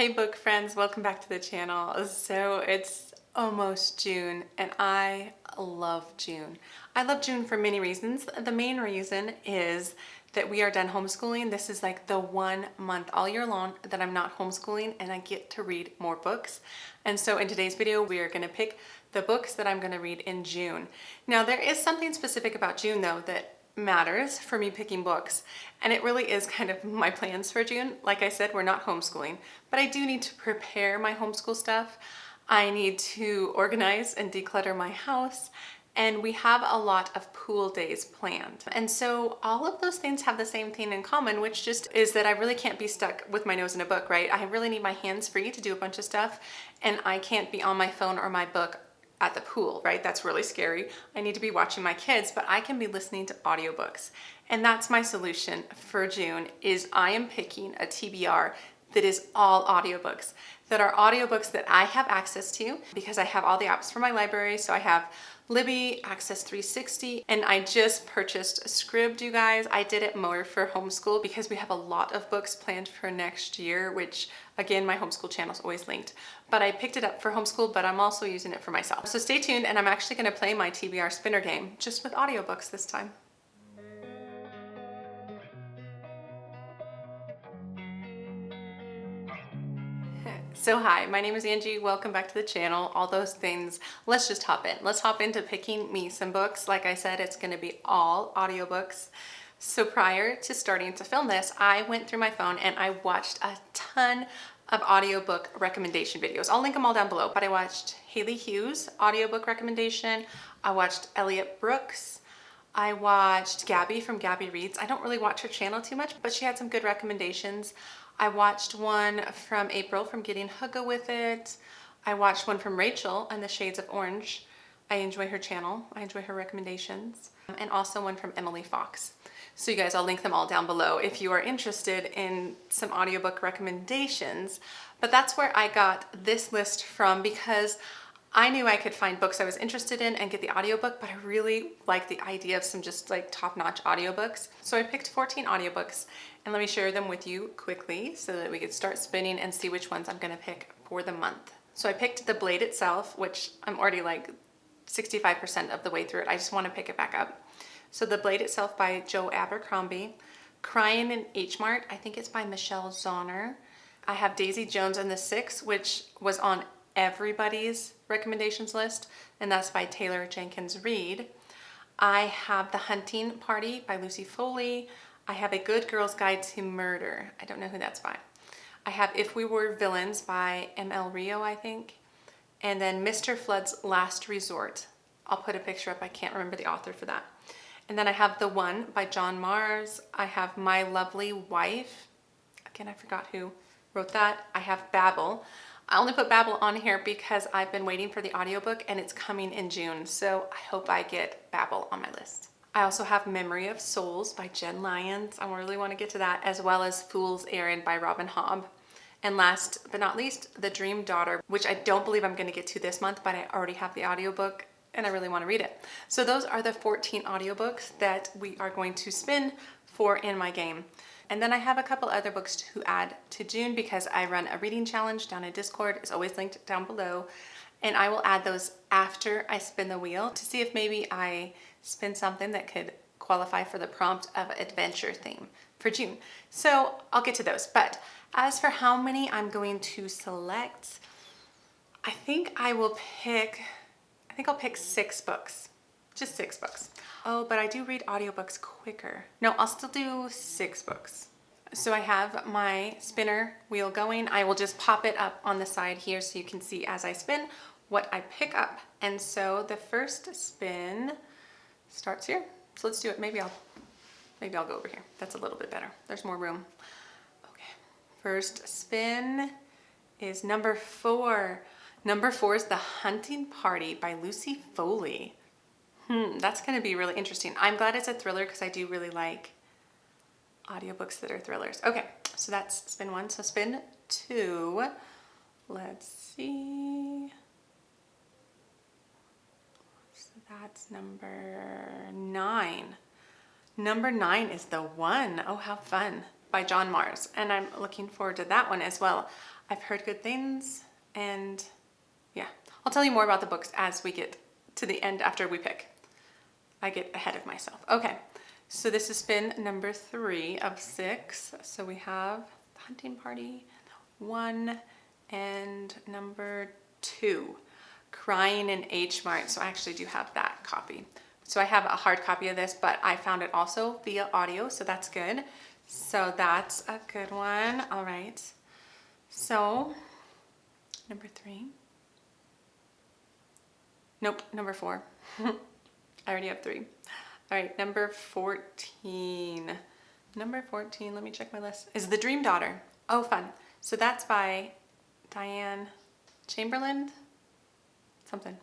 Hey book friends, welcome back to the channel. So it's almost June and I love June. I love June for many reasons. The main reason is that we are done homeschooling. This is like the 1 month all year long that I'm not homeschooling and I get to read more books. And so in today's video, we are gonna pick the books that I'm gonna read in June. Now there is something specific about June though that matters for me picking books, and it really is kind of my plans for June. Like I said, we're not homeschooling, but I do need to prepare my homeschool stuff. I need to organize and declutter my house, and we have a lot of pool days planned. And so all of those things have the same thing in common, which just is that I really can't be stuck with my nose in a book, right? I really need my hands free to do a bunch of stuff, and I can't be on my phone or my book at the pool, right? That's really scary. I need to be watching my kids, but I can be listening to audiobooks. And that's my solution for June is I am picking a TBR that is all audiobooks, that are audiobooks that I have access to because I have all the apps for my library. So I have Libby, Access 360, and I just purchased Scribd, you guys. I did it more for homeschool because we have a lot of books planned for next year, which again, my homeschool channel is always linked. But I picked it up for homeschool, but I'm also using it for myself. So stay tuned, and I'm actually gonna play my TBR spinner game just with audiobooks this time. So hi, my name is Angie. Welcome back to the channel. All those things. Let's just hop in. Let's hop into picking me some books. Like I said, it's gonna be all audiobooks. So prior to starting to film this, I went through my phone and I watched a ton of audiobook recommendation videos. I'll link them all down below, but I watched Haley Hughes' audiobook recommendation. I watched Elliot Brooks. I watched Gabby from Gabby Reads. I don't really watch her channel too much, but she had some good recommendations. I watched one from April from Getting Hugga With It. I watched one from Rachel and the Shades of Orange. I enjoy her channel. I enjoy her recommendations. And also one from Emily Fox. So you guys, I'll link them all down below if you are interested in some audiobook recommendations. But that's where I got this list from because I knew I could find books I was interested in and get the audiobook, but I really like the idea of some just like top-notch audiobooks. So I picked 14 audiobooks, and let me share them with you quickly so that we could start spinning and see which ones I'm gonna pick for the month. So I picked The Blade Itself, which I'm already like 65% of the way through it. I just wanna pick it back up. So The Blade Itself by Joe Abercrombie. Crying in H Mart, I think it's by Michelle Zauner. I have Daisy Jones and the Six, which was on everybody's recommendations list, and that's by Taylor Jenkins Reid. I have The Hunting Party by Lucy Foley. I have A Good Girl's Guide to Murder. I don't know who that's by. I have If We Were Villains by M.L. Rio, I think. And then Mr. Flood's Last Resort. I'll put a picture up. I can't remember the author for that. And then I have The One by John Mars. I have My Lovely Wife. Again, I forgot who wrote that. I have Babel. I only put Babel on here because I've been waiting for the audiobook and it's coming in June. So I hope I get Babel on my list. I also have Memory of Souls by Jen Lyons. I really want to get to that, as well as Fool's Errand by Robin Hobb. And last but not least, The Dream Daughter, which I don't believe I'm going to get to this month, but I already have the audiobook and I really want to read it. So those are the 14 audiobooks that we are going to spin for in my game. And then I have a couple other books to add to June because I run a reading challenge down in Discord. It's always linked down below. And I will add those after I spin the wheel to see if maybe I spin something that could qualify for the prompt of adventure theme for June. So I'll get to those. But as for how many I'm going to select, I think I'll pick 6 books. Just 6 books. Oh, but I do read audiobooks quicker. No, I'll still do 6 books. So I have my spinner wheel going. I will just pop it up on the side here so you can see as I spin what I pick up. And so the first spin starts here. So let's do it. Maybe I'll go over here. That's a little bit better. There's more room. Okay. First spin is number 4. Number 4 is The Hunting Party by Lucy Foley. That's going to be really interesting. I'm glad it's a thriller because I do really like audiobooks that are thrillers. Okay, so that's spin 1. So spin 2. Let's see. So that's number 9. Number 9 is The One. Oh, how fun. By John Mars. And I'm looking forward to that one as well. I've heard good things, and yeah, I'll tell you more about the books as we get to the end after we pick. I get ahead of myself. Okay, so this has been number 3 of 6. So we have The Hunting Party, 1, and number 2, Crying in H Mart. So I actually do have that copy. So I have a hard copy of this, but I found it also via audio, so that's good. So that's a good one. All right. So number 3. Nope, number 4. I already have 3. All right, number 14. Number 14, let me check my list, is The Dream Daughter. Oh, fun. So that's by Diane Chamberlain, something.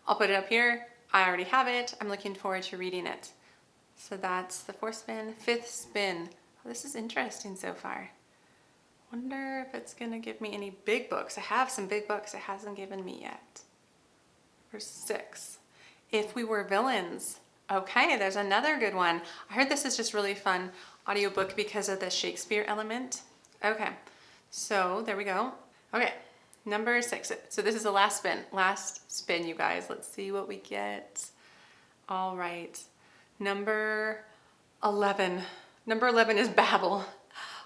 I'll put it up here. I already have it. I'm looking forward to reading it. So that's the 4th spin. 5th spin. Oh, this is interesting so far. Wonder if it's gonna give me any big books. I have some big books it hasn't given me yet. For 6, If We Were Villains. Okay, there's another good one. I heard this is just really fun audiobook because of the Shakespeare element. Okay, so there we go. Okay, number 6. So this is the last spin. Last spin, you guys. Let's see what we get. All right, number 11. Number 11 is Babel.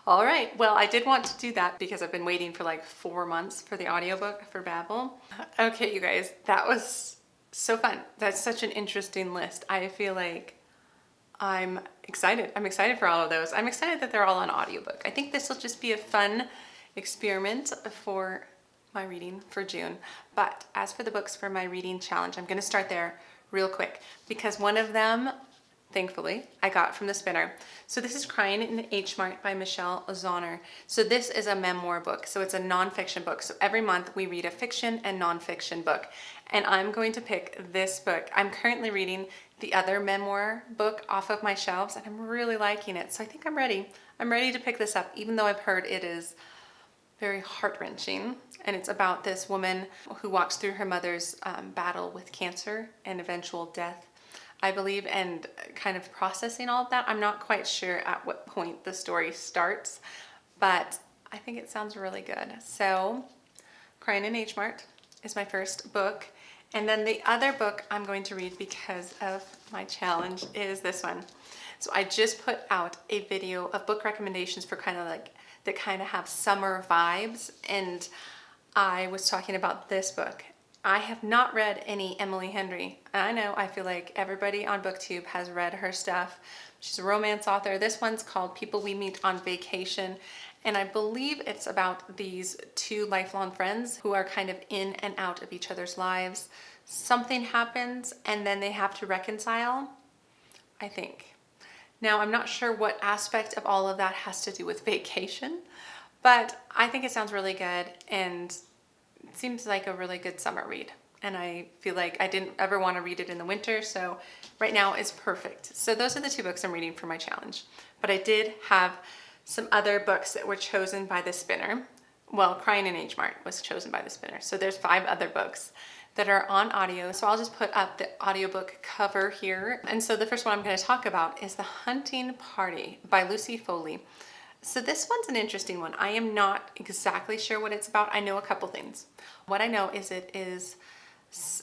All right, well, I did want to do that because I've been waiting for like 4 months for the audiobook for Babel. Okay, you guys, that was so fun. That's such an interesting list. I feel like I'm excited. I'm excited for all of those. I'm excited that they're all on audiobook. I think this will just be a fun experiment for my reading for June. But as for the books for my reading challenge, I'm gonna start there real quick because one of them, thankfully, I got from the spinner. So this is Crying in H Mart by Michelle Zauner. So this is a memoir book. So it's a nonfiction book. So every month we read a fiction and nonfiction book. And I'm going to pick this book. I'm currently reading the other memoir book off of my shelves and I'm really liking it. So I think I'm ready. I'm ready to pick this up, even though I've heard it is very heart-wrenching. And it's about this woman who walks through her mother's battle with cancer and eventual death, I believe, and kind of processing all of that. I'm not quite sure at what point the story starts, but I think it sounds really good. So Crying in H Mart is my first book. And then the other book I'm going to read because of my challenge is this one. So I just put out a video of book recommendations for kind of like, that kind of have summer vibes. And I was talking about this book. I have not read any Emily Henry. I know, I feel like everybody on BookTube has read her stuff. She's a romance author. This one's called People We Meet on Vacation. And I believe it's about these 2 lifelong friends who are kind of in and out of each other's lives. Something happens and then they have to reconcile, I think. Now, I'm not sure what aspect of all of that has to do with vacation, but I think it sounds really good and it seems like a really good summer read. And I feel like I didn't ever want to read it in the winter, so right now is perfect. So those are the 2 books I'm reading for my challenge. But I did have some other books that were chosen by the spinner. Well, Crying in H Mart was chosen by the spinner. So there's 5 other books that are on audio. So I'll just put up the audiobook cover here. And so the first one I'm going to talk about is The Hunting Party by Lucy Foley. So this one's an interesting one. I am not exactly sure what it's about. I know a couple things. What I know is it is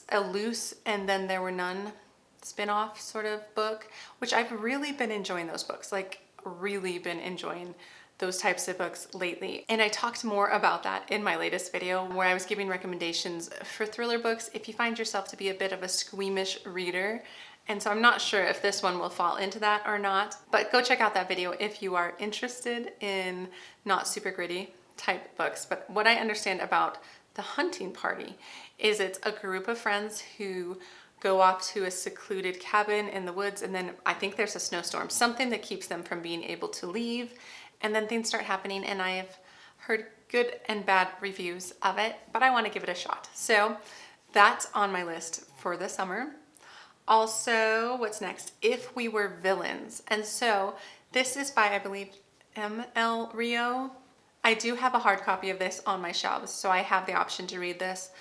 a loose and then there were none spin-off sort of book, which I've really been enjoying those books, like really been enjoying those types of books lately. And I talked more about that in my latest video where I was giving recommendations for thriller books if you find yourself to be a bit of a squeamish reader. And so I'm not sure if this one will fall into that or not, but go check out that video if you are interested in not super gritty type books. But what I understand about The Hunting Party is it's a group of friends who go off to a secluded cabin in the woods, and then I think there's a snowstorm, something that keeps them from being able to leave, and then things start happening, and I have heard good and bad reviews of it, but I want to give it a shot. So that's on my list for the summer. Also, what's next? If We Were Villains. And so this is by, I believe, M.L. Rio. I do have a hard copy of this on my shelves, so I have the option to read this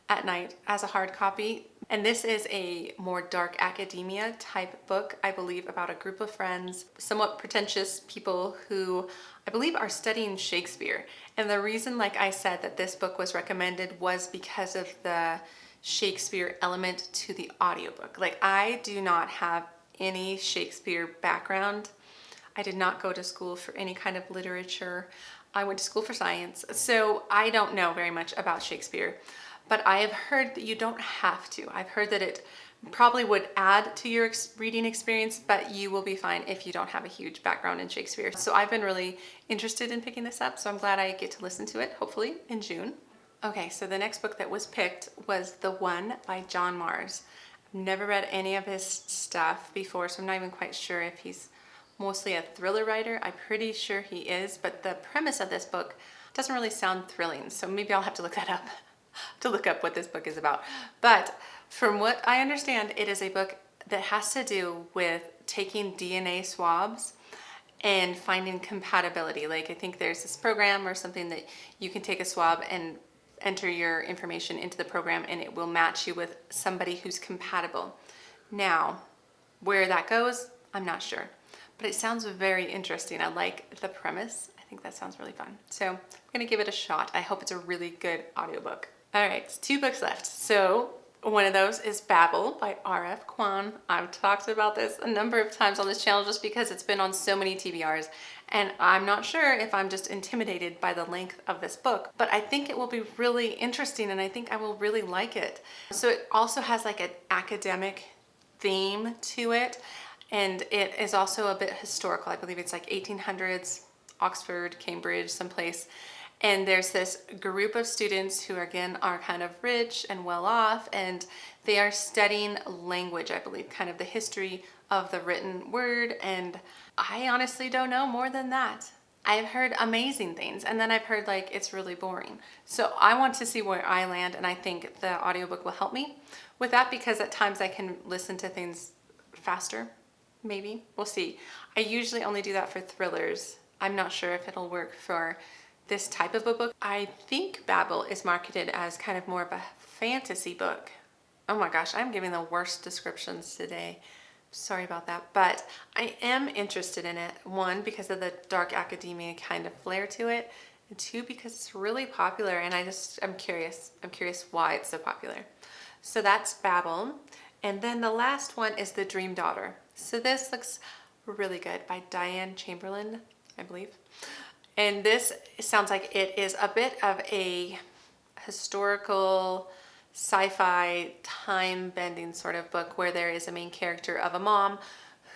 at night as a hard copy. And this is a more dark academia type book, I believe, about a group of friends, somewhat pretentious people who I believe are studying Shakespeare. And the reason, like I said, that this book was recommended was because of the Shakespeare element to the audiobook. Like, I do not have any Shakespeare background. I did not go to school for any kind of literature. I went to school for science, so I don't know very much about Shakespeare. But I have heard that you don't have to. I've heard that it probably would add to your reading experience, but you will be fine if you don't have a huge background in Shakespeare. So I've been really interested in picking this up, so I'm glad I get to listen to it, hopefully in June. Okay, so the next book that was picked was The One by John Mars. I've never read any of his stuff before, so I'm not even quite sure if he's mostly a thriller writer. I'm pretty sure he is, but the premise of this book doesn't really sound thrilling, so maybe I'll have to look that up. To look up what this book is about. But from what I understand, it is a book that has to do with taking DNA swabs and finding compatibility. Like, I think there's this program or something that you can take a swab and enter your information into the program and it will match you with somebody who's compatible. Now, where that goes, I'm not sure, but it sounds very interesting. I like the premise. I think that sounds really fun. So I'm gonna give it a shot. I hope it's a really good audiobook. All right, 2 books left. So one of those is Babel by R.F. Kuang. I've talked about this a number of times on this channel just because it's been on so many TBRs, and I'm not sure if I'm just intimidated by the length of this book, but I think it will be really interesting and I think I will really like it. So it also has like an academic theme to it, and it is also a bit historical. I believe it's like 1800s, Oxford, Cambridge, someplace. And there's this group of students who, again, are kind of rich and well off, and they are studying language, I believe, kind of the history of the written word. And I honestly don't know more than that. I've heard amazing things, and then I've heard like it's really boring. So I want to see where I land, and I think the audiobook will help me with that because at times I can listen to things faster, maybe. We'll see. I usually only do that for thrillers. I'm not sure if it'll work for this type of a book. I think Babel is marketed as kind of more of a fantasy book. Oh my gosh, I'm giving the worst descriptions today. Sorry about that, but I am interested in it. 1, because of the dark academia kind of flair to it, and 2, because it's really popular and I'm curious. I'm curious why it's so popular. So that's Babel. And then the last one is The Dream Daughter. So this looks really good by Diane Chamberlain, I believe. And this sounds like it is a bit of a historical sci-fi time-bending sort of book where there is a main character of a mom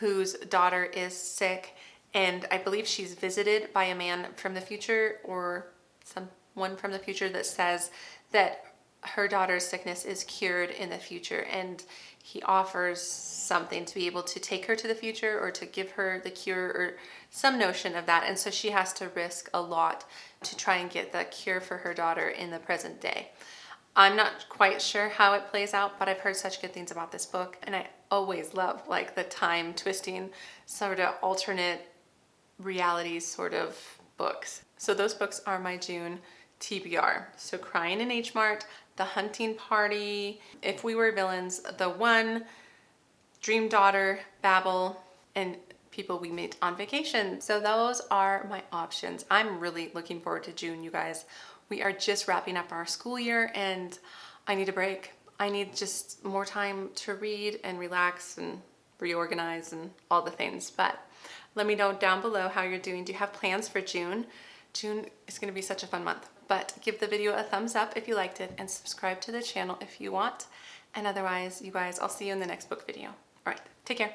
whose daughter is sick, and I believe she's visited by a man from the future or someone from the future that says that her daughter's sickness is cured in the future, and he offers something to be able to take her to the future or to give her the cure or some notion of that. And so she has to risk a lot to try and get the cure for her daughter in the present day. I'm not quite sure how it plays out, but I've heard such good things about this book, and I always love like the time twisting sort of alternate realities sort of books. So those books are my June TBR. So Crying in H Mart, The Hunting Party, If We Were Villains, The One, Dream Daughter, Babel, and People We Meet on Vacation. So those are my options. I'm really looking forward to June, you guys. We are just wrapping up our school year and I need a break. I need just more time to read and relax and reorganize and all the things. But let me know down below how you're doing. Do you have plans for June? June is going to be such a fun month. But give the video a thumbs up if you liked it and subscribe to the channel if you want. And otherwise, you guys, I'll see you in the next book video. All right, take care.